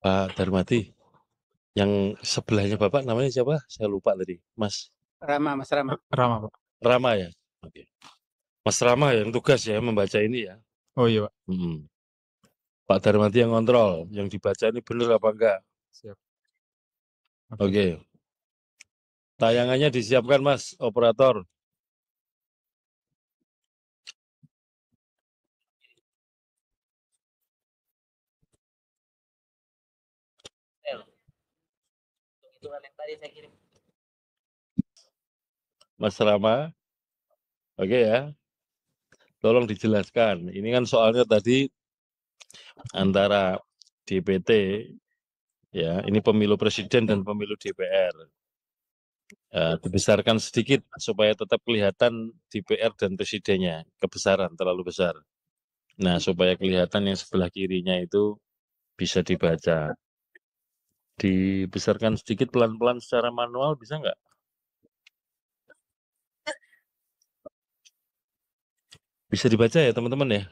Pak Darmadi, yang sebelahnya Bapak namanya siapa? Saya lupa tadi. Mas Mas Rama. Rama, Pak. Rama ya? Oke. Mas Rama yang tugas ya membaca ini ya? Oh iya, Pak. Pak Darmadi yang kontrol, yang dibaca ini benar apa enggak? Siap. Oke. Tayangannya disiapkan Mas, operator. Mas Rama, oke ya. Tolong dijelaskan. Ini kan soalnya tadi antara DPT, ya, ini pemilu presiden dan pemilu DPR. Dibesarkan sedikit supaya tetap kelihatan DPR dan presidennya kebesaran terlalu besar. Nah, supaya kelihatan yang sebelah kirinya itu bisa dibaca. Dibesarkan sedikit pelan-pelan secara manual bisa nggak? Bisa dibaca ya teman-teman ya?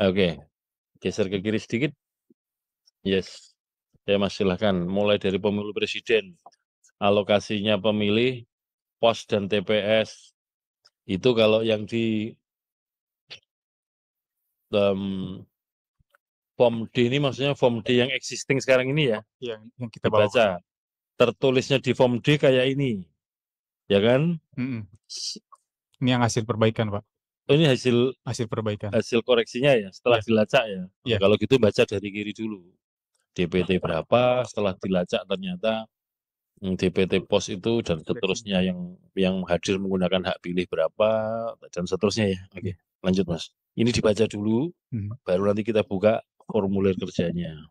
Oke, geser ke kiri sedikit. Yes, ya Mas silahkan. Mulai dari pemilu presiden, alokasinya pemilih, pos dan TPS. Itu kalau yang di form D ini maksudnya form D yang existing sekarang ini ya? Yang kita bawa. Dibaca. Tertulisnya di form D kayak ini. Ya kan? Ini yang hasil perbaikan, Pak. Oh, ini hasil perbaikan. Hasil koreksinya ya, setelah dilacak ya. Iya. Kalau gitu baca dari kiri dulu. DPT berapa, setelah dilacak ternyata DPT pos itu dan seterusnya yang hadir menggunakan hak pilih berapa dan seterusnya ya. Oke, lanjut Mas. Ini dibaca dulu, baru nanti kita buka formulir kerjanya.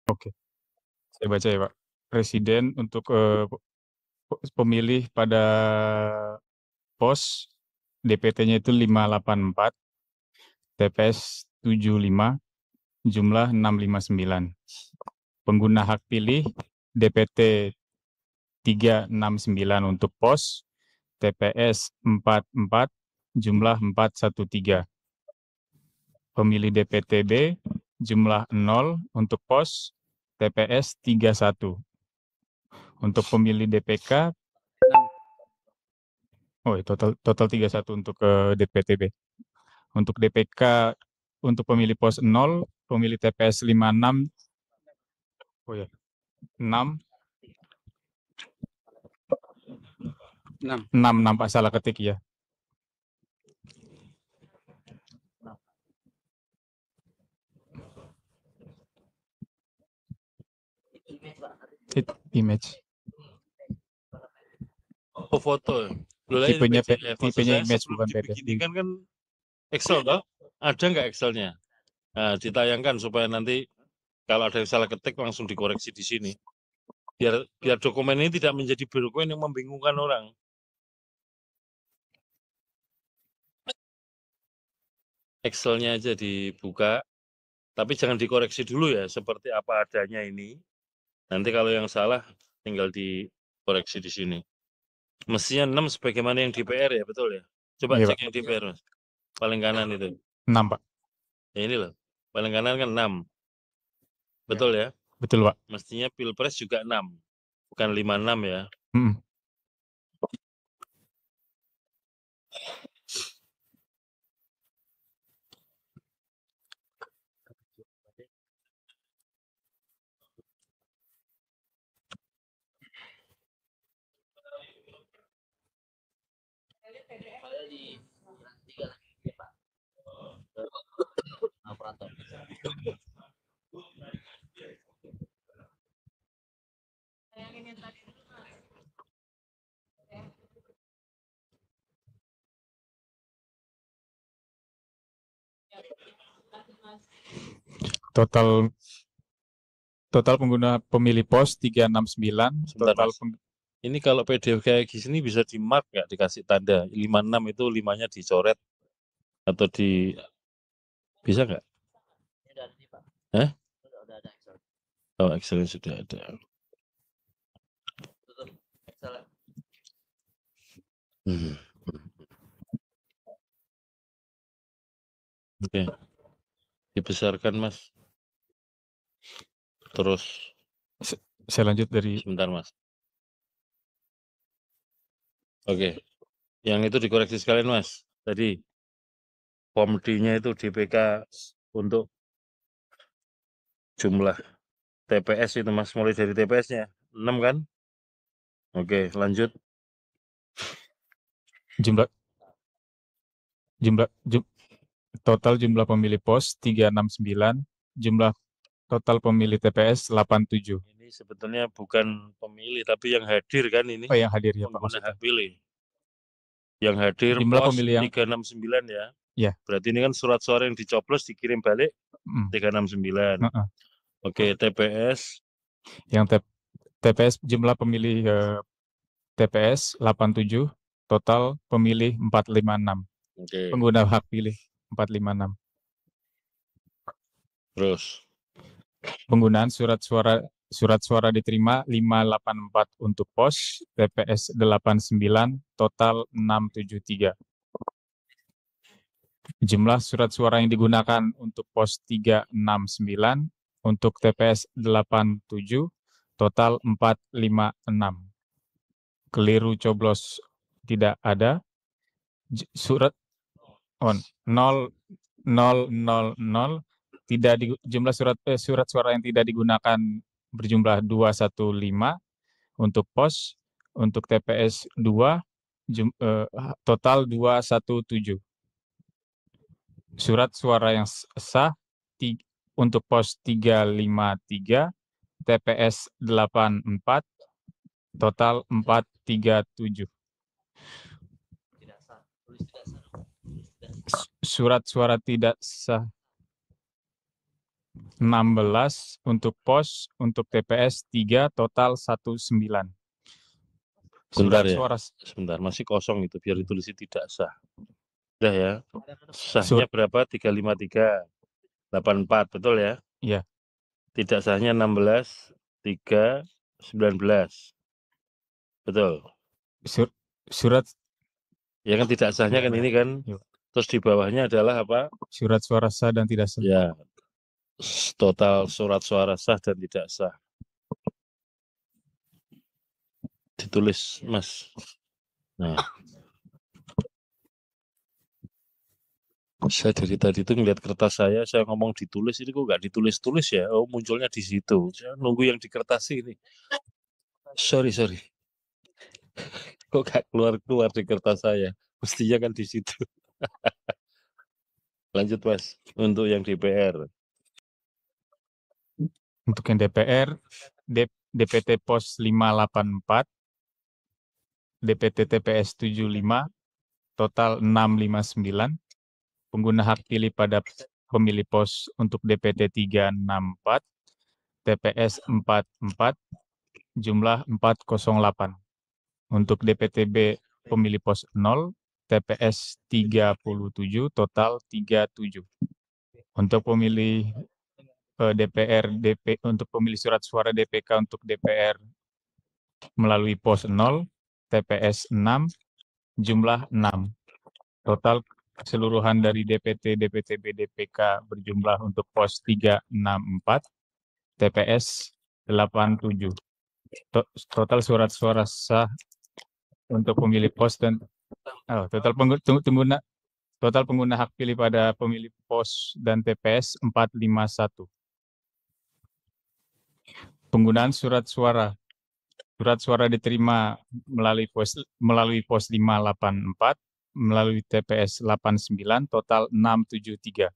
Oke, saya baca ya Pak. Presiden untuk pemilih pada pos DPT-nya itu 584, TPS 75, jumlah 659. Pengguna hak pilih DPT 369 untuk pos, TPS 44, jumlah 413. Pemilih DPTB jumlah 0 untuk pos, TPS 31. Untuk pemilih DPK, total 31 untuk DPTB. Untuk DPK, untuk pemilih pos 0, pemilih TPS 56, 6 nampak salah ketik ya. Image. Oh, foto. Tipenya image bukan PDF. Ini kan Excel toh? Ada nggak Excelnya? Nah, ditayangkan supaya nanti kalau ada yang salah ketik langsung dikoreksi di sini. Biar dokumen ini tidak menjadi dokumen yang membingungkan orang. Excelnya aja dibuka, tapi jangan dikoreksi dulu ya, seperti apa adanya ini. Nanti kalau yang salah tinggal dikoreksi di sini. Mestinya 6 sebagaimana yang DPR ya, betul ya? Coba cek yang DPR, Mas. Paling kanan itu. 6, Pak. Ya ini loh, paling kanan kan 6. Betul ya? Betul, Pak. Mestinya Pilpres juga 6, bukan 56 ya. Total pengguna pemilih pos 369. Sebentar, Total Mas. Ini kalau PDF kayak gini bisa di mark nggak, dikasih tanda 56 itu 5-nya dicoret atau di bisa nggak? Hah? Oh, Excel sudah ada. Oke. Dibesarkan, Mas. Terus saya lanjut dari sebentar, Mas. Oke. Yang itu dikoreksi sekalian, Mas. Tadi form D-nya itu DPK untuk jumlah TPS itu, Mas, mulai dari TPS-nya 6 kan? Oke, lanjut. Total jumlah pemilih pos 369, jumlah total pemilih TPS 87. Ini sebetulnya bukan pemilih tapi yang hadir kan ini. Oh, yang hadir ya, Pak, pengguna maksudnya. hak pilih. Yang hadir Jumlah pos pemilih yang 369 ya. Ya. Berarti ini kan surat suara yang dicoblos dikirim balik 369. Oke, TPS. Yang TPS jumlah pemilih TPS 87, total pemilih 456. Oke. Pengguna hak pilih 456. Terus penggunaan surat suara diterima 584 untuk pos, TPS 89, total 673. Jumlah surat suara yang digunakan untuk pos 369, untuk TPS 87, total 456. Keliru coblos tidak ada. Surat 0, 000, jumlah surat suara yang tidak digunakan berjumlah 215 untuk pos, untuk TPS 2 total 217. Surat suara yang sah untuk pos 353, TPS 84, total 437. Surat suara tidak sah 16 untuk pos, untuk TPS 3, total 19. Bentar ya, sebentar, masih kosong itu, biar ditulis tidak sah. Udah ya, sahnya berapa? 353, 84, betul ya? Iya. Tidak sahnya 16, 3, 19. Betul. Surat ya kan tidak sahnya kan ini kan. Terus di bawahnya adalah apa? Surat suara sah dan tidak sah. Ya, total surat suara sah dan tidak sah. Ditulis, Mas. Nah, saya dari tadi itu ngeliat kertas saya ngomong ditulis, ini kok nggak ditulis-tulis ya? Oh, munculnya di situ. Saya nunggu yang di kertas ini. Sorry. Kok nggak keluar di kertas saya? Mestinya kan di situ. Lanjut, Mas. Untuk yang DPR. Untuk yang DPR, DPT POS 584, DPT TPS 75, total 659. Pengguna hak pilih pada pemilih pos untuk DPT 364, TPS 44, jumlah 408. Untuk DPTB pemilih pos 0, TPS 37, total 37. Untuk pemilih DPR, untuk pemilih surat suara DPK untuk DPR melalui pos 0, TPS 6, jumlah 6. Total keseluruhan dari DPT, DPTB, DPK berjumlah untuk pos 364, TPS 87. Total surat suara sah untuk pemilih pos dan total pengguna hak pilih pada pemilih pos dan TPS 451. Penggunaan surat suara. Surat suara diterima melalui pos 584, melalui TPS 89, total 673.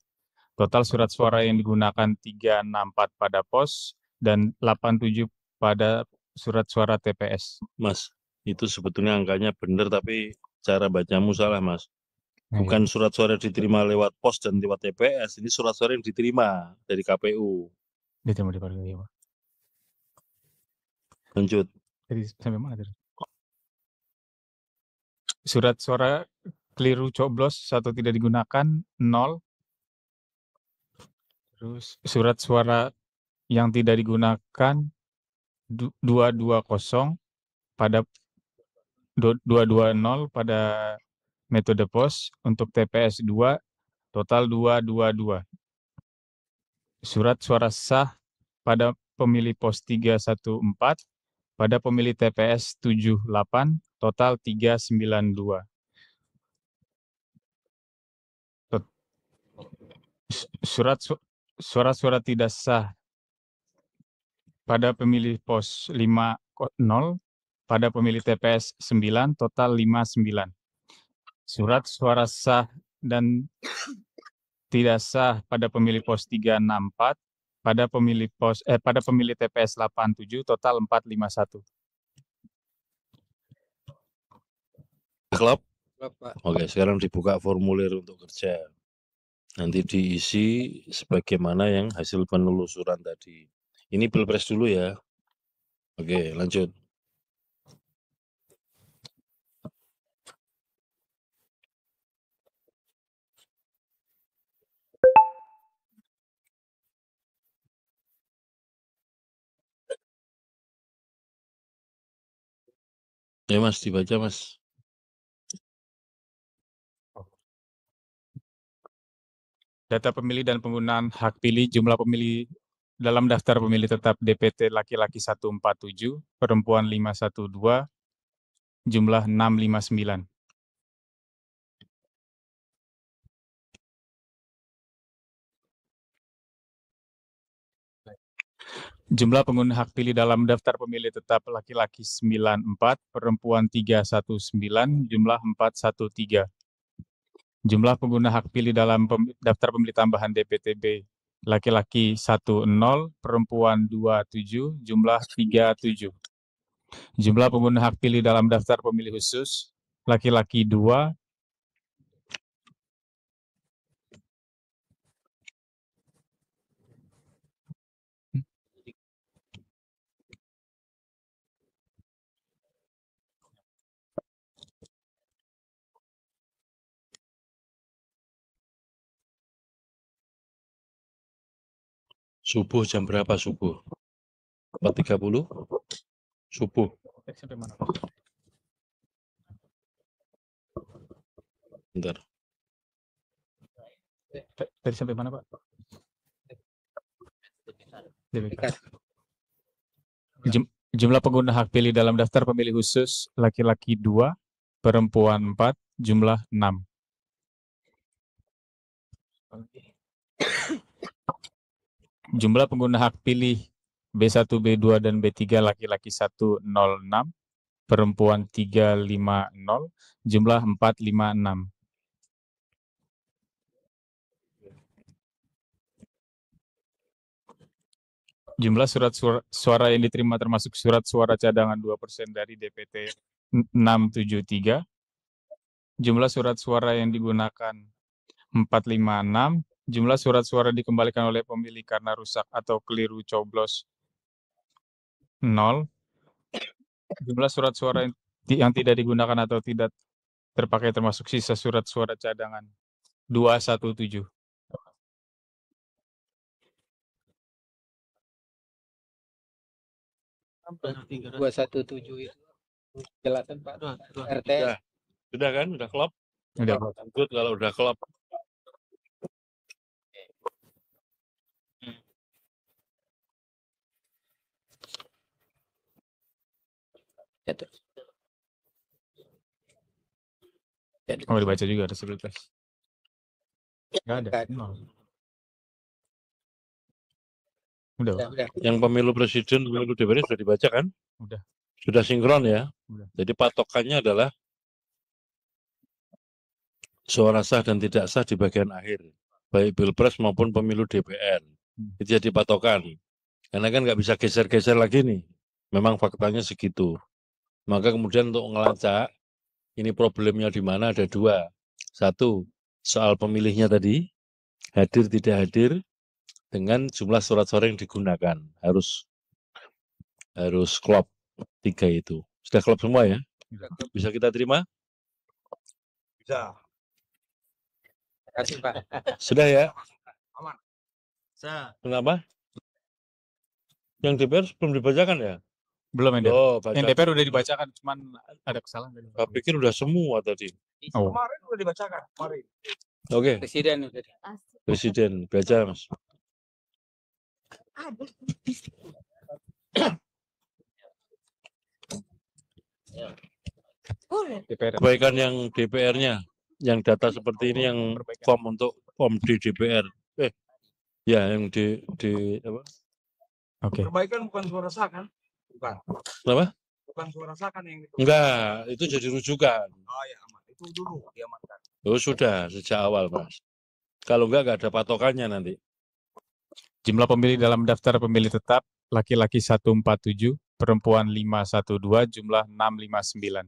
Total surat suara yang digunakan 364 pada pos dan 87 pada surat suara TPS. Mas, itu sebetulnya angkanya benar tapi cara bacamu salah, Mas. Bukan surat suara diterima lewat pos dan lewat TPS, ini surat suara yang diterima dari KPU. Diterima di partai, Pak. Lanjut. Jadi sampai mana tadi? Surat suara keliru coblos 1 tidak digunakan 0. Terus surat suara yang tidak digunakan 220 pada 220 pada metode pos. Untuk TPS 2 total 222. Surat suara sah pada pemilih pos 314, pada pemilih TPS 78 total 392. Surat-suara tidak sah pada pemilih pos 50, pada pemilih TPS 9 total 59. Surat suara sah dan tidak sah pada pemilih pos 364, pada pemilih TPS 87 total 451. Klop? Oke, sekarang dibuka formulir untuk kerja. Nanti diisi sebagaimana yang hasil penelusuran tadi. Ini pilpres dulu ya. Oke, lanjut. Ya Mas, dibaca Mas. Data pemilih dan penggunaan hak pilih, jumlah pemilih dalam daftar pemilih tetap DPT laki-laki 147, perempuan 512, jumlah 659. Jumlah pengguna hak pilih dalam daftar pemilih tetap laki-laki 94, perempuan 319, jumlah 413. Jumlah pengguna hak pilih dalam daftar pemilih tambahan DPTB laki-laki 10, perempuan 27, jumlah 37. Jumlah pengguna hak pilih dalam daftar pemilih khusus laki-laki 2, Subuh jam berapa subuh? 4.30? Subuh. sampai mana? Bentar. Tadi sampai mana, Pak? Jumlah pengguna hak pilih dalam daftar pemilih khusus laki-laki 2, perempuan 4, jumlah 6. Jumlah pengguna hak pilih B1, B2, dan B3 laki-laki 106, perempuan 350, jumlah 456. Jumlah surat suara yang diterima termasuk surat suara cadangan 2% dari DPT 673. Jumlah surat suara yang digunakan 456. Jumlah surat suara dikembalikan oleh pemilih karena rusak atau keliru coblos 0. Jumlah surat suara yang tidak digunakan atau tidak terpakai termasuk sisa surat suara cadangan 217. Sampai 217 itu penjelasan Pak RTS. Sudah kan? Udah klop? Udah. Lanjut kalau udah klop. Oh, dibaca juga ada sebelum tes. Nggak ada. Udah. Yang pemilu presiden, pemilu DPR sudah dibaca kan? Udah. Sudah sinkron ya? Udah. Jadi patokannya adalah suara sah dan tidak sah di bagian akhir. baik Pilpres maupun pemilu DPR. Itu jadi patokan. Karena kan nggak bisa geser-geser lagi nih. Memang faktanya segitu. Maka kemudian untuk ngelacak, ini problemnya di mana ada dua. Satu, soal pemilihnya tadi, hadir tidak hadir, dengan jumlah surat suara yang digunakan. Harus klop 3 itu. Sudah klop semua ya? Bisa kita terima? Bisa. Terima kasih Pak. Sudah ya? Aman. Bisa. Kenapa? Yang DPR belum dibacakan ya? Belum yang DPR. Oh, Yang baca. DPR udah dibacakan, cuman ada kesalahan. Saya pikir udah semua tadi. Oh. Kemarin udah dibacakan. Kemarin. Oke, Presiden udah. Presiden baca Mas. DPR. Perbaikan yang DPR-nya, yang data seperti ini yang form untuk form di DPR. Ya, yang di apa? Oke. Perbaikan bukan suara sah kan? Bukan. Apa? Bukan suara sah kan yang itu. Enggak, itu jadi rujukan. Oh ya aman. Itu dulu diamankan. Oh sudah, sejak awal Mas. Kalau enggak ada patokannya nanti. Jumlah pemilih dalam daftar pemilih tetap, laki-laki 147, perempuan 512, jumlah 659.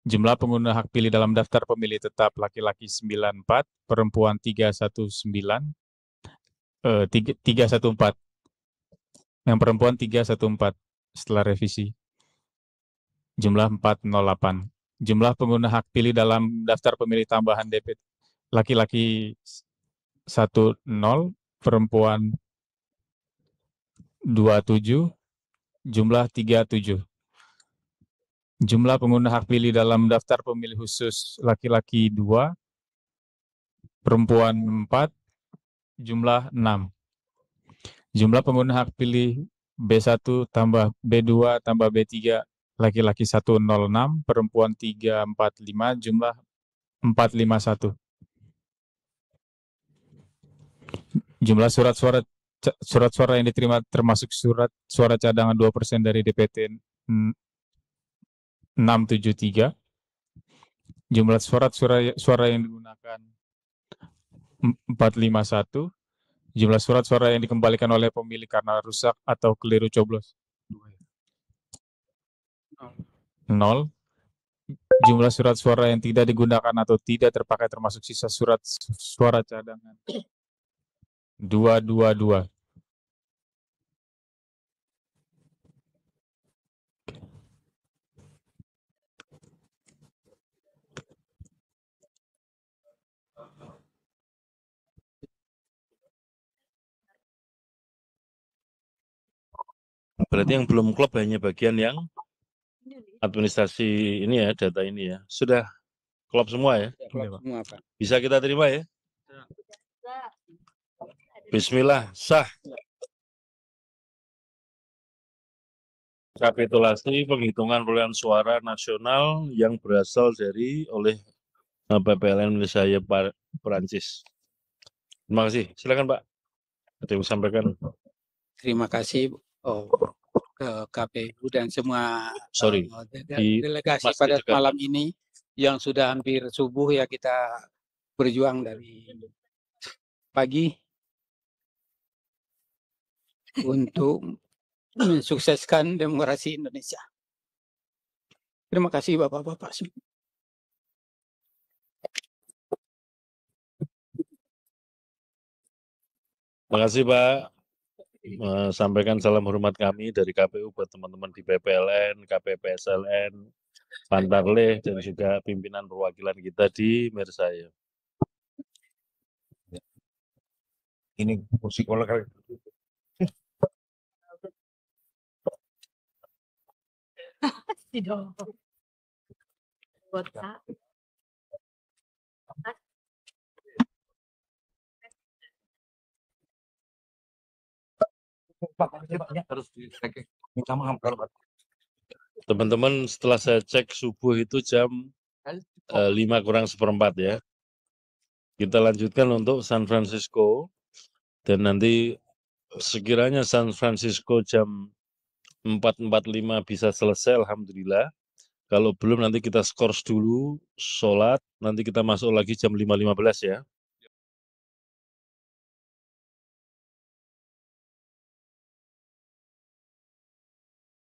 Jumlah pengguna hak pilih dalam daftar pemilih tetap, laki-laki 94, perempuan 314, yang perempuan 314 setelah revisi. Jumlah 408. Jumlah pengguna hak pilih dalam daftar pemilih tambahan DPT, laki-laki 10, perempuan 27, jumlah 37. Jumlah pengguna hak pilih dalam daftar pemilih khusus, laki-laki 2, perempuan 4, jumlah 6. Jumlah pengguna hak pilih B1 tambah B2 tambah B3, laki-laki 106, perempuan 345, jumlah 451. Jumlah surat suara yang diterima termasuk surat suara cadangan 2% dari DPT 673. Jumlah suara yang digunakan 451. Jumlah surat suara yang dikembalikan oleh pemilih karena rusak atau keliru coblos 0. Jumlah surat suara yang tidak digunakan atau tidak terpakai termasuk sisa surat suara cadangan 222. Berarti yang belum klop hanya bagian yang administrasi ini ya, data ini ya. Sudah klop semua ya? Klop semua Pak. Bisa kita terima ya? Bismillah, sah. Rekapitulasi penghitungan perolehan suara nasional yang berasal dari oleh PPLN Indonesia Perancis. Terima kasih. Silakan Pak. Ada yang sampaikan. Terima kasih ke KPU dan semua delegasi Mas pada Jakarta. malam ini yang sudah hampir subuh ya kita berjuang dari pagi untuk mensukseskan demokrasi Indonesia. Terima kasih Bapak-bapak semua. Terima kasih Pak. Sampaikan salam hormat kami dari KPU buat teman-teman di PPLN, KPPSLN, Pantarleh, dan juga pimpinan perwakilan kita di Mersaya. Ini kursi kolektif. Tidak. Kota. Harus dicek. Minta maaf kalau Teman-teman, setelah saya cek subuh itu jam 5:45 ya. Kita lanjutkan untuk San Francisco. Dan nanti sekiranya San Francisco jam 4:45 bisa selesai, alhamdulillah. Kalau belum nanti kita skors dulu, sholat, nanti kita masuk lagi jam 5:15 ya.